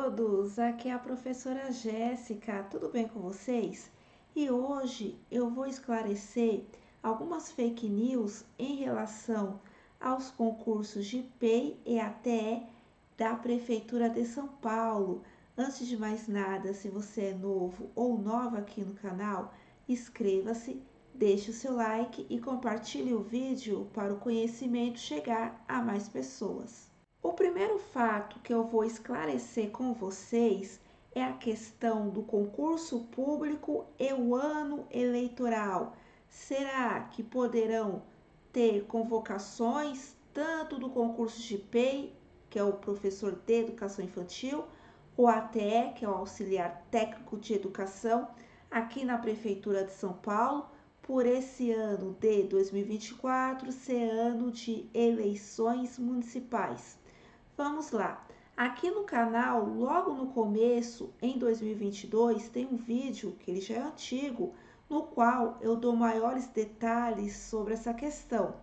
todos! Aqui é a professora Jéssica, tudo bem com vocês? E hoje eu vou esclarecer algumas fake news em relação aos concursos de PEI e ATE da Prefeitura de São Paulo. Antes de mais nada, se você é novo ou nova aqui no canal, inscreva-se, deixe o seu like e compartilhe o vídeo para o conhecimento chegar a mais pessoas. O primeiro fato que eu vou esclarecer com vocês é a questão do concurso público e o ano eleitoral. Será que poderão ter convocações tanto do concurso de PEI, que é o professor de educação infantil, o ATE, que é o auxiliar técnico de educação, aqui na Prefeitura de São Paulo, por esse ano de 2024 ser ano de eleições municipais? Vamos lá. Aqui no canal, logo no começo, em 2022, tem um vídeo que ele já é antigo, no qual eu dou maiores detalhes sobre essa questão.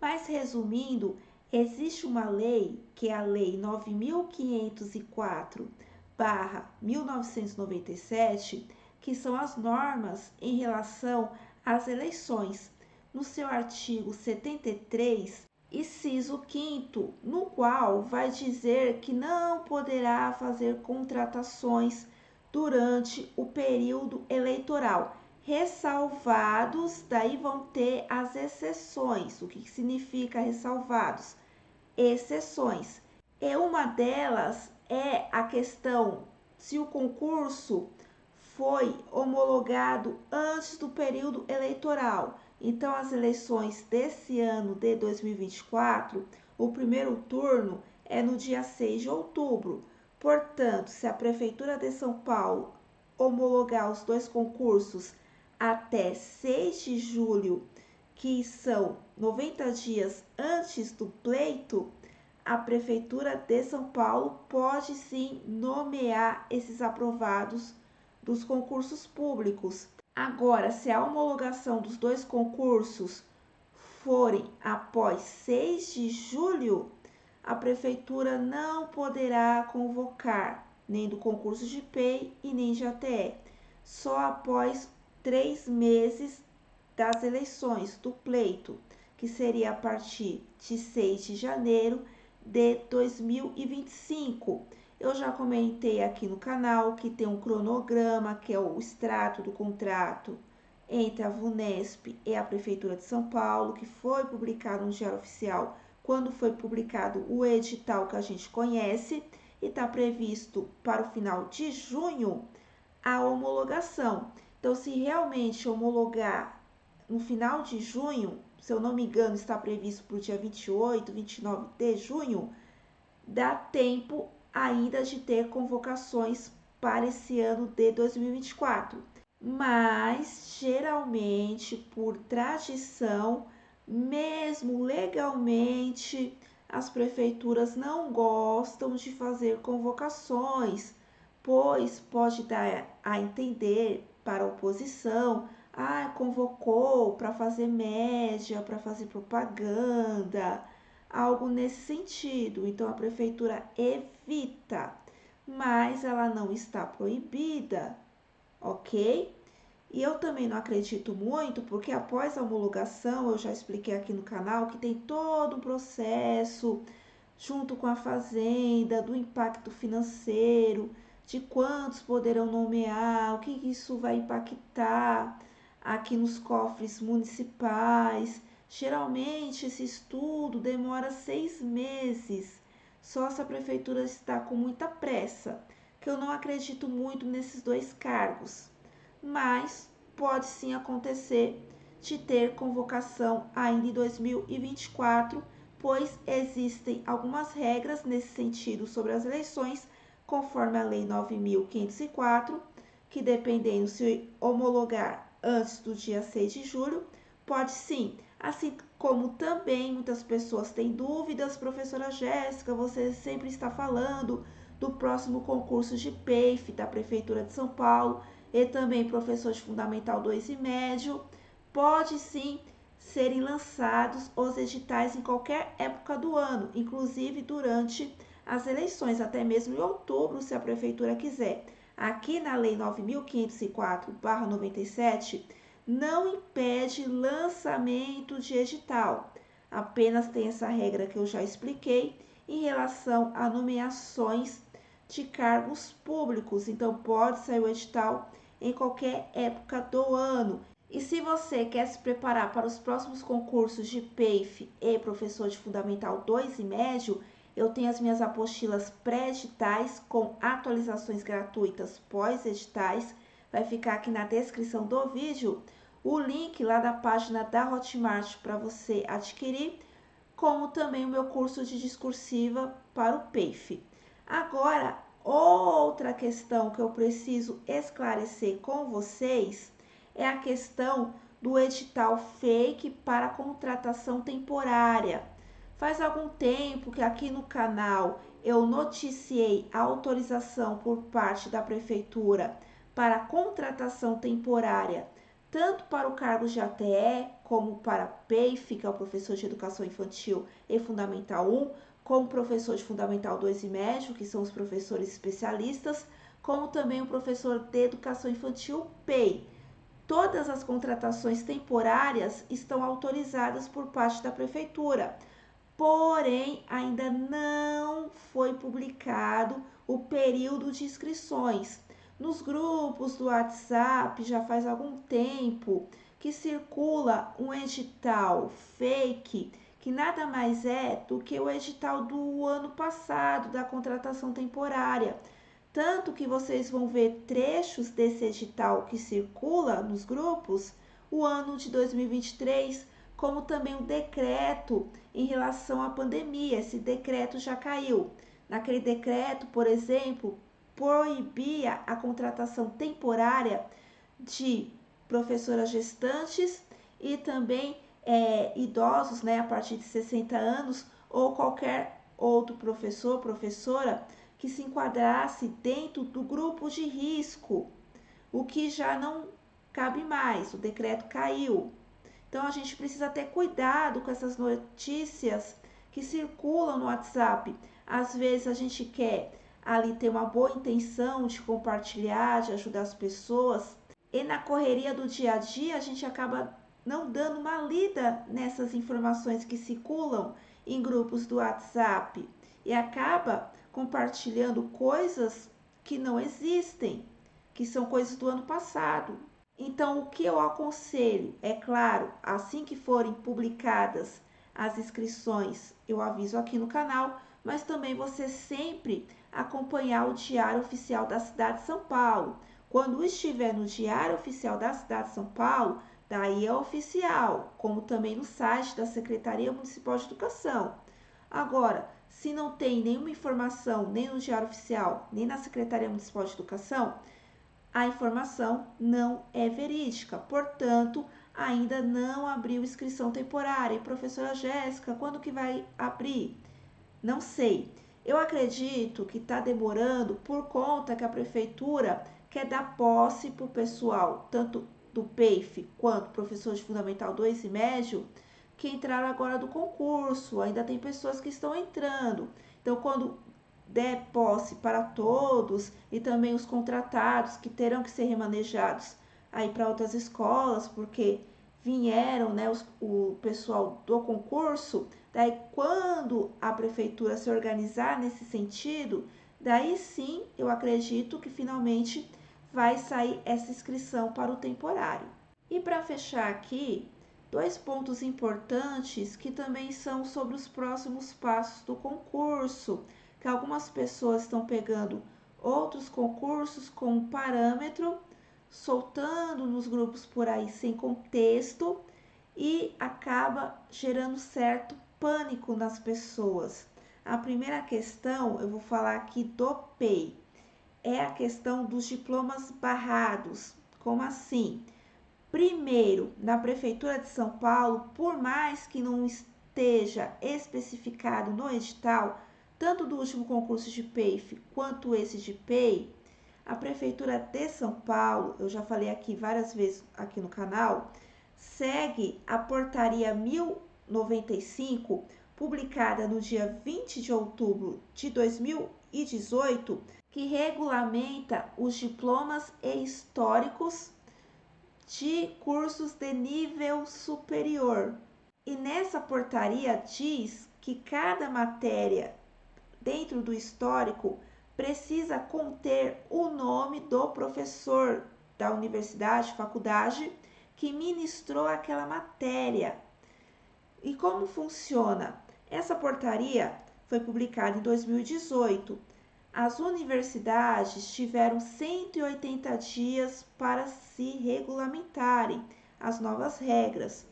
Mas resumindo, existe uma lei, que é a Lei 9.504/1997, que são as normas em relação às eleições. No seu artigo 73, inciso 5º, no qual vai dizer que não poderá fazer contratações durante o período eleitoral, ressalvados, daí vão ter as exceções. O que significa ressalvados? Exceções. E uma delas é a questão se o concurso foi homologado antes do período eleitoral. Então, as eleições desse ano de 2024, o primeiro turno é no dia 6 de outubro. Portanto, se a Prefeitura de São Paulo homologar os dois concursos até 6 de julho, que são 90 dias antes do pleito, a Prefeitura de São Paulo pode sim nomear esses aprovados dos concursos públicos. Agora, se a homologação dos dois concursos forem após 6 de julho, a Prefeitura não poderá convocar nem do concurso de PEI e nem de ATE, só após 3 meses das eleições, do pleito, que seria a partir de 6 de janeiro de 2025. Eu já comentei aqui no canal que tem um cronograma, que é o extrato do contrato entre a VUNESP e a Prefeitura de São Paulo, que foi publicado no Diário Oficial quando foi publicado o edital que a gente conhece, e está previsto para o final de junho a homologação. Então, se realmente homologar no final de junho, se eu não me engano, está previsto para o dia 28, 29 de junho, dá tempo ainda de ter convocações para esse ano de 2024. Mas, geralmente, por tradição, mesmo legalmente, as prefeituras não gostam de fazer convocações, pois pode dar a entender para a oposição, convocou para fazer média, para fazer propaganda, algo nesse sentido. Então a prefeitura evita, mas ela não está proibida, ok? E eu também não acredito muito, porque após a homologação, eu já expliquei aqui no canal que tem todo um processo junto com a fazenda, do impacto financeiro, de quantos poderão nomear, o que isso vai impactar aqui nos cofres municipais. Geralmente esse estudo demora 6 meses, só se a prefeitura está com muita pressa, que eu não acredito muito nesses dois cargos, mas pode sim acontecer de ter convocação ainda em 2024, pois existem algumas regras nesse sentido sobre as eleições, conforme a Lei 9.504, que dependendo se homologar antes do dia 6 de julho, pode sim. Assim como também muitas pessoas têm dúvidas, professora Jéssica, você sempre está falando do próximo concurso de PEIF da Prefeitura de São Paulo, e também professor de Fundamental 2 e médio, pode sim serem lançados os editais em qualquer época do ano, inclusive durante as eleições, até mesmo em outubro, se a prefeitura quiser. Aqui na Lei 9.504/97, não impede lançamento de edital. Apenas tem essa regra que eu já expliquei em relação a nomeações de cargos públicos. Então, pode sair o edital em qualquer época do ano. E se você quer se preparar para os próximos concursos de PEIF e professor de Fundamental 2 e médio, eu tenho as minhas apostilas pré-editais com atualizações gratuitas pós-editais. Vai ficar aqui na descrição do vídeo o link lá da página da Hotmart para você adquirir, como também o meu curso de discursiva para o PEIF. Agora, outra questão que eu preciso esclarecer com vocês é a questão do edital fake para contratação temporária. Faz algum tempo que aqui no canal eu noticiei a autorização por parte da prefeitura para contratação temporária, tanto para o cargo de ATE, como para PEIF, que é o professor de educação infantil e fundamental 1, como professor de fundamental 2 e médio, que são os professores especialistas, como também o professor de educação infantil PEI. Todas as contratações temporárias estão autorizadas por parte da prefeitura, porém ainda não foi publicado o período de inscrições. Nos grupos do WhatsApp já faz algum tempo que circula um edital fake, que nada mais é do que o edital do ano passado da contratação temporária. Tanto que vocês vão ver trechos desse edital que circula nos grupos o ano de 2023, como também o decreto em relação à pandemia. Esse decreto já caiu. Naquele decreto, por exemplo, proibia a contratação temporária de professoras gestantes e também idosos, né, a partir de 60 anos, ou qualquer outro professor, professora que se enquadrasse dentro do grupo de risco, o que já não cabe mais, o decreto caiu. Então a gente precisa ter cuidado com essas notícias que circulam no WhatsApp. Às vezes a gente quer ali ter uma boa intenção de compartilhar, de ajudar as pessoas, e na correria do dia a dia a gente acaba não dando uma lida nessas informações que circulam em grupos do WhatsApp e acaba compartilhando coisas que não existem, que são coisas do ano passado. Então, o que eu aconselho, é claro, assim que forem publicadas as inscrições, eu aviso aqui no canal, mas também você sempre acompanhar o Diário Oficial da Cidade de São Paulo. Quando estiver no Diário Oficial da Cidade de São Paulo, daí é oficial, como também no site da Secretaria Municipal de Educação. Agora, se não tem nenhuma informação nem no Diário Oficial, nem na Secretaria Municipal de Educação, a informação não é verídica. Portanto, ainda não abriu inscrição temporária. E professora Jéssica, quando que vai abrir? Não sei. Eu acredito que está demorando por conta que a prefeitura quer dar posse para o pessoal, tanto do PEIF quanto professor de Fundamental 2 e médio, que entraram agora do concurso. Ainda tem pessoas que estão entrando. Então, quando der posse para todos e também os contratados que terão que ser remanejados aí para outras escolas, porque vieram, né, o pessoal do concurso, daí quando a prefeitura se organizar nesse sentido, daí sim eu acredito que finalmente vai sair essa inscrição para o temporário. E para fechar aqui, dois pontos importantes que também são sobre os próximos passos do concurso, que algumas pessoas estão pegando outros concursos como parâmetro, soltando nos grupos por aí sem contexto e acaba gerando certo pânico nas pessoas. A primeira questão, eu vou falar aqui do PEI, é a questão dos diplomas barrados. Como assim? Primeiro, na Prefeitura de São Paulo, por mais que não esteja especificado no edital, tanto do último concurso de PEIF quanto esse de PEI, a Prefeitura de São Paulo, eu já falei aqui várias vezes aqui no canal, segue a portaria 1095 publicada no dia 20 de outubro de 2018, que regulamenta os diplomas e históricos de cursos de nível superior. E nessa portaria diz que cada matéria dentro do histórico precisa conter o nome do professor da universidade, faculdade, que ministrou aquela matéria. E como funciona? Essa portaria foi publicada em 2018. As universidades tiveram 180 dias para se regulamentarem as novas regras.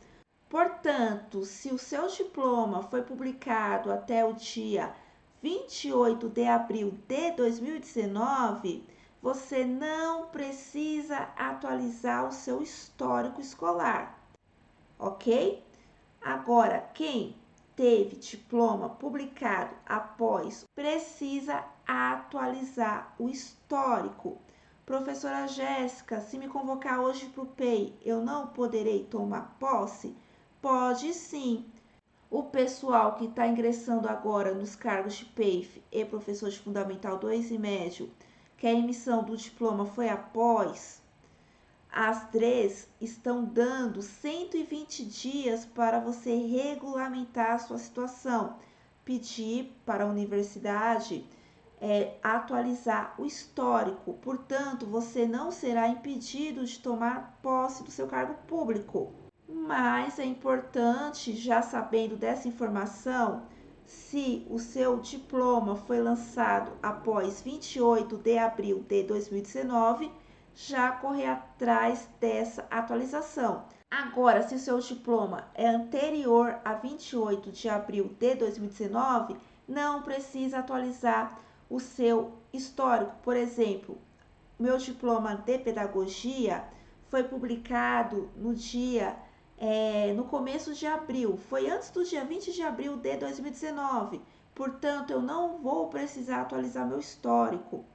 Portanto, se o seu diploma foi publicado até o dia 28 de abril de 2019, você não precisa atualizar o seu histórico escolar, ok? Agora, quem teve diploma publicado após precisa atualizar o histórico. Professora Jéssica, se me convocar hoje para o PEI, eu não poderei tomar posse? Pode sim. O pessoal que está ingressando agora nos cargos de PEIF e professor de Fundamental 2 e médio, que a emissão do diploma foi após, as DREs estão dando 120 dias para você regulamentar a sua situação, pedir para a universidade atualizar o histórico. Portanto, você não será impedido de tomar posse do seu cargo público. Mas é importante, já sabendo dessa informação, se o seu diploma foi lançado após 28 de abril de 2019, já correr atrás dessa atualização. Agora, se o seu diploma é anterior a 28 de abril de 2019, não precisa atualizar o seu histórico. Por exemplo, meu diploma de pedagogia foi publicado no começo de abril, foi antes do dia 20 de abril de 2019, portanto eu não vou precisar atualizar meu histórico.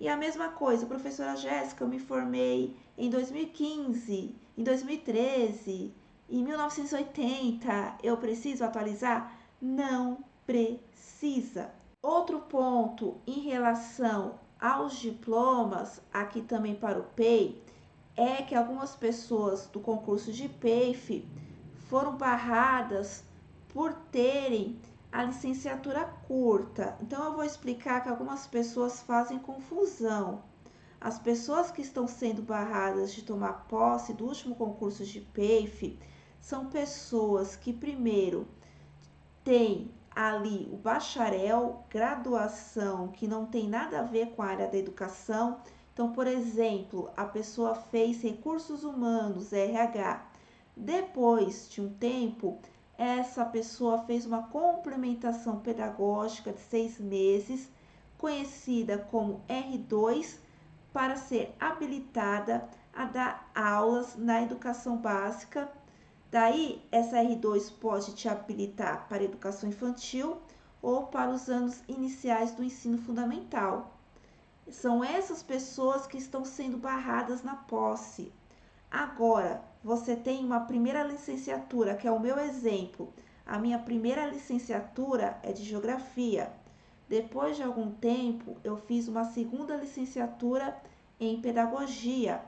E a mesma coisa, professora Jéssica, eu me formei em 2015, em 2013, em 1980, eu preciso atualizar? Não precisa. Outro ponto em relação aos diplomas, aqui também para o PEI, é que algumas pessoas do concurso de PEIF foram barradas por terem a licenciatura curta. Então eu vou explicar que algumas pessoas fazem confusão. As pessoas que estão sendo barradas de tomar posse do último concurso de PEIF são pessoas que primeiro têm ali o bacharel, graduação, que não tem nada a ver com a área da educação. Então, por exemplo, a pessoa fez recursos humanos, RH. Depois de um tempo, essa pessoa fez uma complementação pedagógica de 6 meses, conhecida como R2, para ser habilitada a dar aulas na educação básica. Daí, essa R2 pode te habilitar para a educação infantil ou para os anos iniciais do ensino fundamental. São essas pessoas que estão sendo barradas na posse. Agora, você tem uma primeira licenciatura, que é o meu exemplo. A minha primeira licenciatura é de Geografia. Depois de algum tempo, eu fiz uma segunda licenciatura em Pedagogia.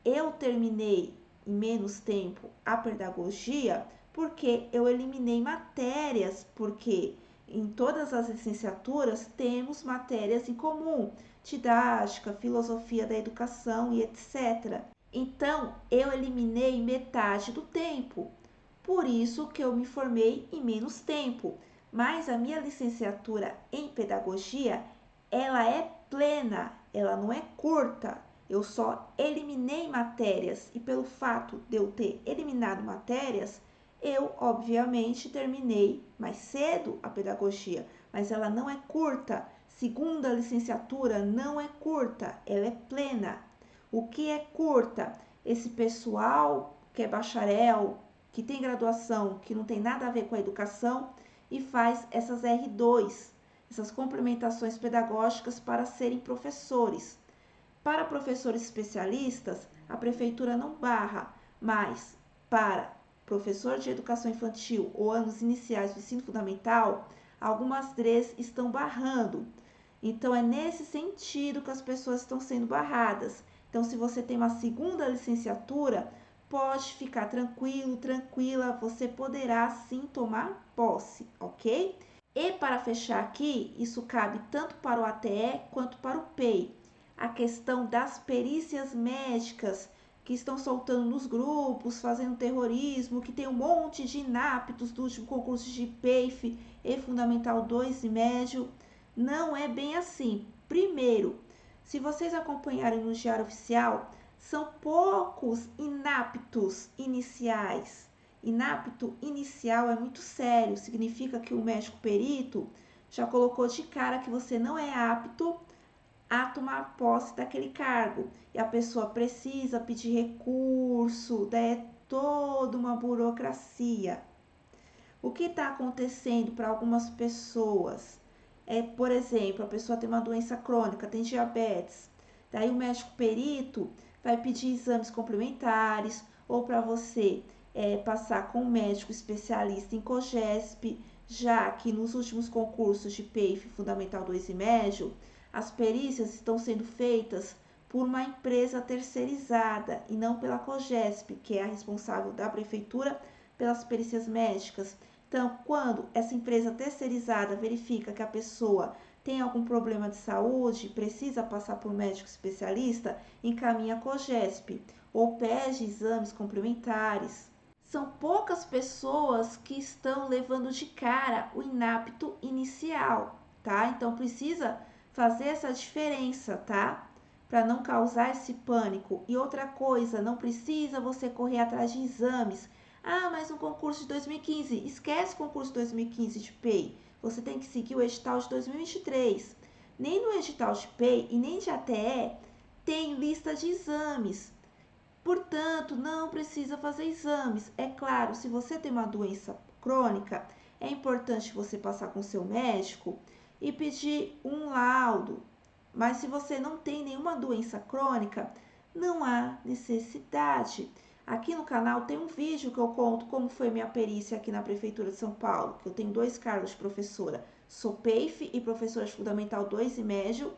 Eu terminei em menos tempo a pedagogia porque eu eliminei matérias, porque em todas as licenciaturas temos matérias em comum, didática, filosofia da educação e etc. Então, eu eliminei metade do tempo. Por isso que eu me formei em menos tempo. Mas a minha licenciatura em pedagogia, ela é plena, ela não é curta. Eu só eliminei matérias e pelo fato de eu ter eliminado matérias, eu obviamente terminei mais cedo a pedagogia, mas ela não é curta. Segunda licenciatura não é curta, ela é plena. O que é curta? Esse pessoal que é bacharel, que tem graduação, que não tem nada a ver com a educação e faz essas R2, essas complementações pedagógicas para serem professores. Para professores especialistas, a prefeitura não barra, mas para professor de educação infantil ou anos iniciais do ensino fundamental, algumas DREs estão barrando. Então, é nesse sentido que as pessoas estão sendo barradas. Então, se você tem uma segunda licenciatura, pode ficar tranquilo, tranquila, você poderá sim tomar posse, ok? E para fechar aqui, isso cabe tanto para o ATE quanto para o PEI. A questão das perícias médicas que estão soltando nos grupos, fazendo terrorismo, que tem um monte de inaptos do último concurso de PEIF e Fundamental 2 e médio. Não é bem assim. Primeiro, se vocês acompanharem no Diário Oficial, são poucos inaptos iniciais. Inapto inicial é muito sério, significa que o médico perito já colocou de cara que você não é apto a tomar posse daquele cargo. E a pessoa precisa pedir recurso, daí é toda uma burocracia. O que está acontecendo para algumas pessoas? Por exemplo, a pessoa tem uma doença crônica, tem diabetes. Daí o médico perito vai pedir exames complementares ou para você passar com um médico especialista em COGESP, já que nos últimos concursos de PEIF Fundamental 2 e médio, as perícias estão sendo feitas por uma empresa terceirizada e não pela COGESP, que é a responsável da prefeitura pelas perícias médicas. Então, quando essa empresa terceirizada verifica que a pessoa tem algum problema de saúde, precisa passar por um médico especialista, encaminha a COGESP ou pede exames complementares. São poucas pessoas que estão levando de cara o inapto inicial, tá? Então, precisa fazer essa diferença, tá? Para não causar esse pânico. E outra coisa, não precisa você correr atrás de exames. Ah, mas no concurso de 2015, esquece o concurso de 2015 de PEI. Você tem que seguir o edital de 2023. Nem no edital de PEI e nem de ATE tem lista de exames. Portanto, não precisa fazer exames. É claro, se você tem uma doença crônica, é importante você passar com o seu médico e pedir um laudo. Mas se você não tem nenhuma doença crônica, não há necessidade. Aqui no canal tem um vídeo que eu conto como foi minha perícia aqui na Prefeitura de São Paulo, que eu tenho 2 cargos de professora. Sou PEIF e professora de Fundamental 2 e médio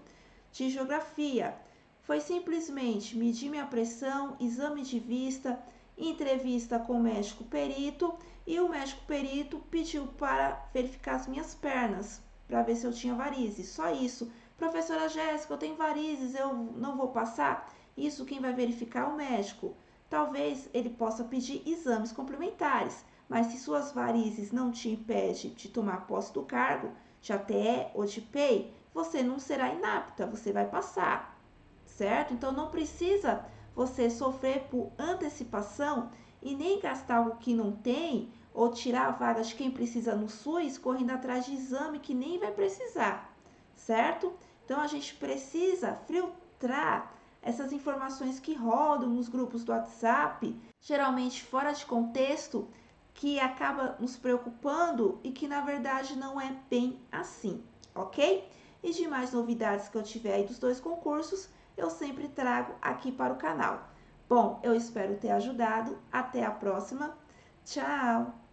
de Geografia. Foi simplesmente medir minha pressão, exame de vista, entrevista com o médico perito e o médico perito pediu para verificar as minhas pernas, para ver se eu tinha varizes. Só isso. Professora Jéssica, eu tenho varizes, eu não vou passar? Isso quem vai verificar é o médico. Talvez ele possa pedir exames complementares, mas se suas varizes não te impedem de tomar posse do cargo, de ATE ou de PEI, você não será inapta, você vai passar, certo? Então não precisa você sofrer por antecipação e nem gastar algo que não tem ou tirar a vaga de quem precisa no SUS correndo atrás de exame que nem vai precisar, certo? Então a gente precisa filtrar essas informações que rodam nos grupos do WhatsApp, geralmente fora de contexto, que acaba nos preocupando e que na verdade não é bem assim, ok? E de mais novidades que eu tiver aí dos 2 concursos, eu sempre trago aqui para o canal. Bom, eu espero ter ajudado. Até a próxima. Tchau!